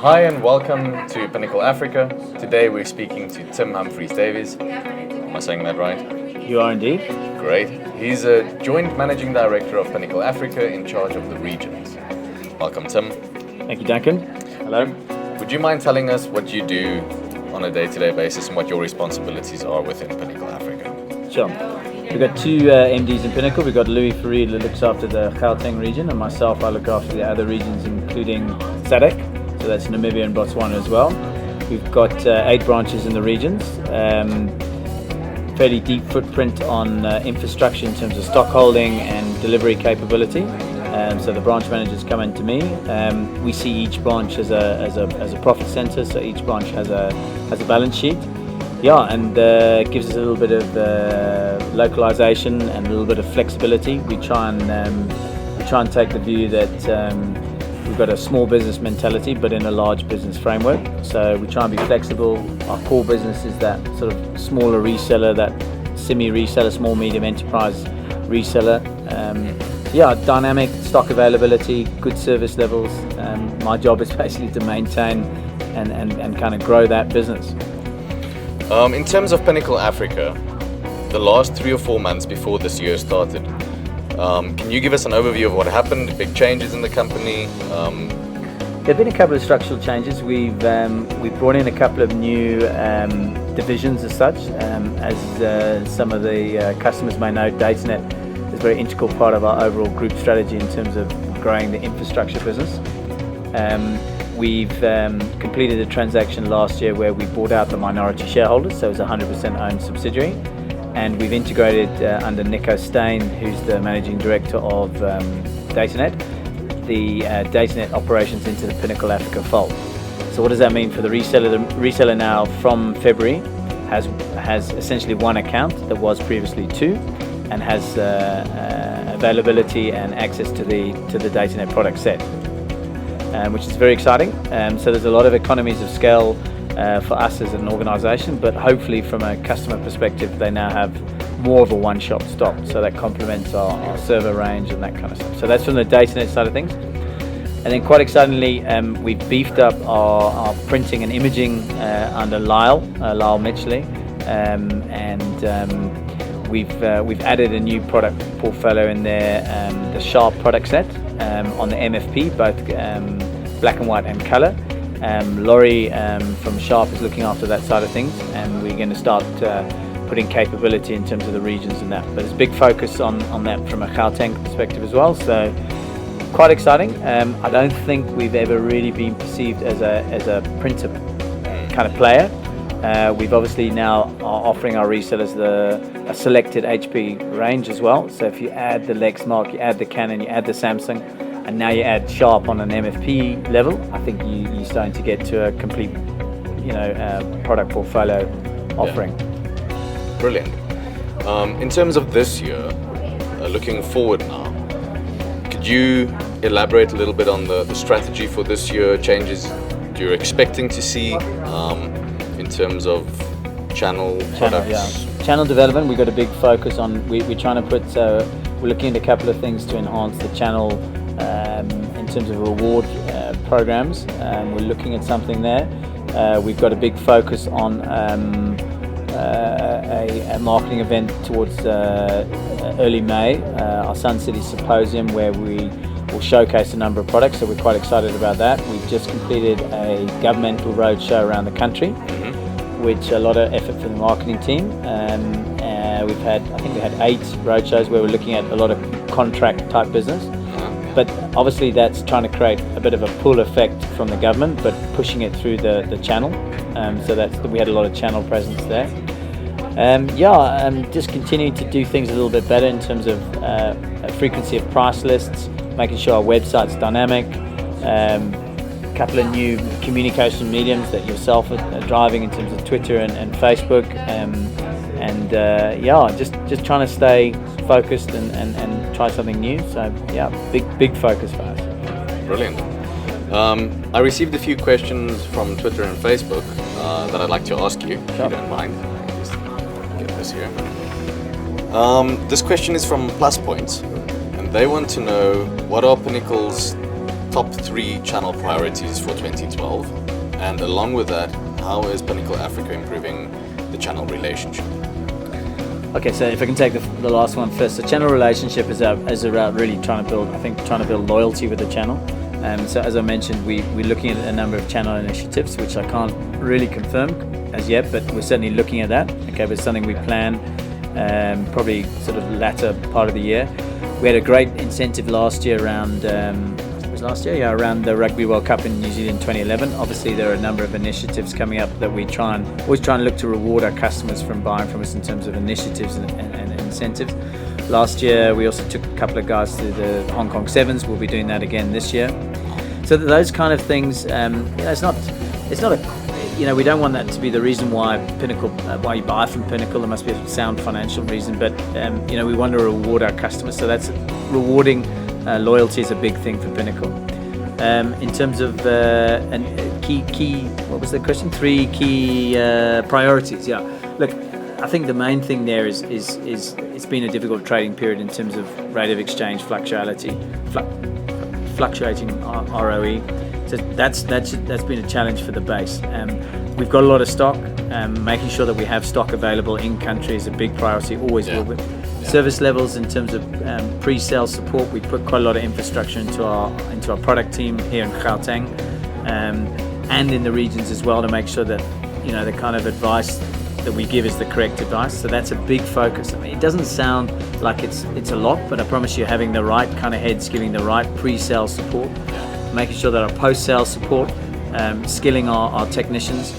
Hi and welcome to Pinnacle Africa. Today we're speaking to Tim Humphreys-Davies. Am I saying that right? You are indeed. Great. He's a joint managing director of Pinnacle Africa in charge of the regions. Welcome, Tim. Thank you, Duncan. Hello. Would you mind telling us what you do on a day-to-day basis and what your responsibilities are within Pinnacle Africa? Sure. We've got two MDs in Pinnacle. We've got Louis Farid, who looks after the Gauteng region, and myself, I look after the other regions, including SADC, so that's Namibia and Botswana as well. We've got 8 branches in the regions, fairly deep footprint on infrastructure in terms of stock holding and delivery capability. So the branch managers come into me. We see each branch as a profit center, so each branch has a balance sheet. Yeah, and gives us a little bit of localization and a little bit of flexibility. We try and take the view that we've got a small business mentality, but in a large business framework. So we try and be flexible. Our core business is that sort of smaller reseller, that semi-reseller, small medium enterprise reseller. Dynamic stock availability, good service levels. My job is basically to maintain and kind of grow that business. In terms of Pinnacle Africa, the last 3 or 4 months before this year started, can you give us an overview of what happened, big changes in the company? There have been a couple of structural changes. We've brought in a couple of new divisions as such. As some of the customers may know, DataNet is a very integral part of our overall group strategy in terms of growing the infrastructure business. We've completed a transaction last year where we bought out the minority shareholders, so it's a 100% owned subsidiary, and we've integrated under Nico Steyn, who's the managing director of DataNet, the DataNet operations into the Pinnacle Africa fold. So what does that mean for the reseller? The reseller now from February has essentially one account that was previously 2, and has availability and access to the DataNet product set. Which is very exciting. So there's a lot of economies of scale for us as an organisation, but hopefully from a customer perspective they now have more of a one-shop stop, so that complements our server range and that kind of stuff. So that's from the DataNet side of things. And then quite excitingly, we've beefed up our printing and imaging under Lyle Mitchley, and we've added a new product portfolio in there, the Sharp product set on the MFP, both black and white and colour. Laurie from Sharp is looking after that side of things, and we're going to start putting capability in terms of the regions and that. But there's a big focus on that from a Gauteng perspective as well, so quite exciting. I don't think we've ever really been perceived as a printer kind of player. We've obviously now are offering our resellers a selected HP range as well. So if you add the Lexmark, you add the Canon, you add the Samsung, and now you add Sharp on an MFP level, I think you're starting to get to a complete, product portfolio offering. Yeah. Brilliant. In terms of this year, looking forward now, could you elaborate a little bit on the strategy for this year, changes you're expecting to see? In terms of channel products? Yeah. Channel development, we've got a big focus on, we're trying to put, we're looking at a couple of things to enhance the channel in terms of reward programs. We're looking at something there. We've got a big focus on a marketing event towards early May, our Sun City Symposium, where we will showcase a number of products, so we're quite excited about that. We've just completed a governmental roadshow around the country, which a lot of effort from the marketing team. We had 8 roadshows where we're looking at a lot of contract type business, but obviously that's trying to create a bit of a pull effect from the government, but pushing it through the channel. So we had a lot of channel presence there. Just continuing to do things a little bit better in terms of frequency of price lists, making sure our website's dynamic. A couple of new communication mediums that yourself are driving in terms of Twitter and Facebook, just trying to stay focused and try something new. So big focus for us. Brilliant. I received a few questions from Twitter and Facebook that I'd like to ask you, if you don't mind. Just get this here. This question is from Plus Points, and they want to know what are Pinnacle's top 3 channel priorities for 2012? And along with that, how is Pinnacle Africa improving the channel relationship? Okay, so if I can take the last one first, the channel relationship is about really trying to build loyalty with the channel. So as I mentioned, we're looking at a number of channel initiatives, which I can't really confirm as yet, but we're certainly looking at that. Okay, but it's something we plan probably sort of latter part of the year. We had a great incentive last year around around the Rugby World Cup in New Zealand 2011. Obviously, there are a number of initiatives coming up that we always try and look to reward our customers from buying from us in terms of initiatives and incentives. Last year, we also took a couple of guys to the Hong Kong Sevens. We'll be doing that again this year. So those kind of things, it's not a, we don't want that to be the reason why why you buy from Pinnacle. There must be a sound financial reason, but we want to reward our customers. So that's rewarding. Loyalty is a big thing for Pinnacle. In terms of what was the question? 3 key priorities. Yeah. Look, I think the main thing there is it's been a difficult trading period in terms of rate of exchange fluctuating ROE. So that's been a challenge for the base. We've got a lot of stock. Making sure that we have stock available in country is a big priority. Always will be. Service levels in terms of pre-sale support, we put quite a lot of infrastructure into our product team here in Gauteng and in the regions as well, to make sure that the kind of advice that we give is the correct advice. So that's a big focus. I mean, it doesn't sound like it's a lot, but I promise you, having the right kind of heads giving the right pre-sale support, making sure that our post-sale support, skilling our technicians,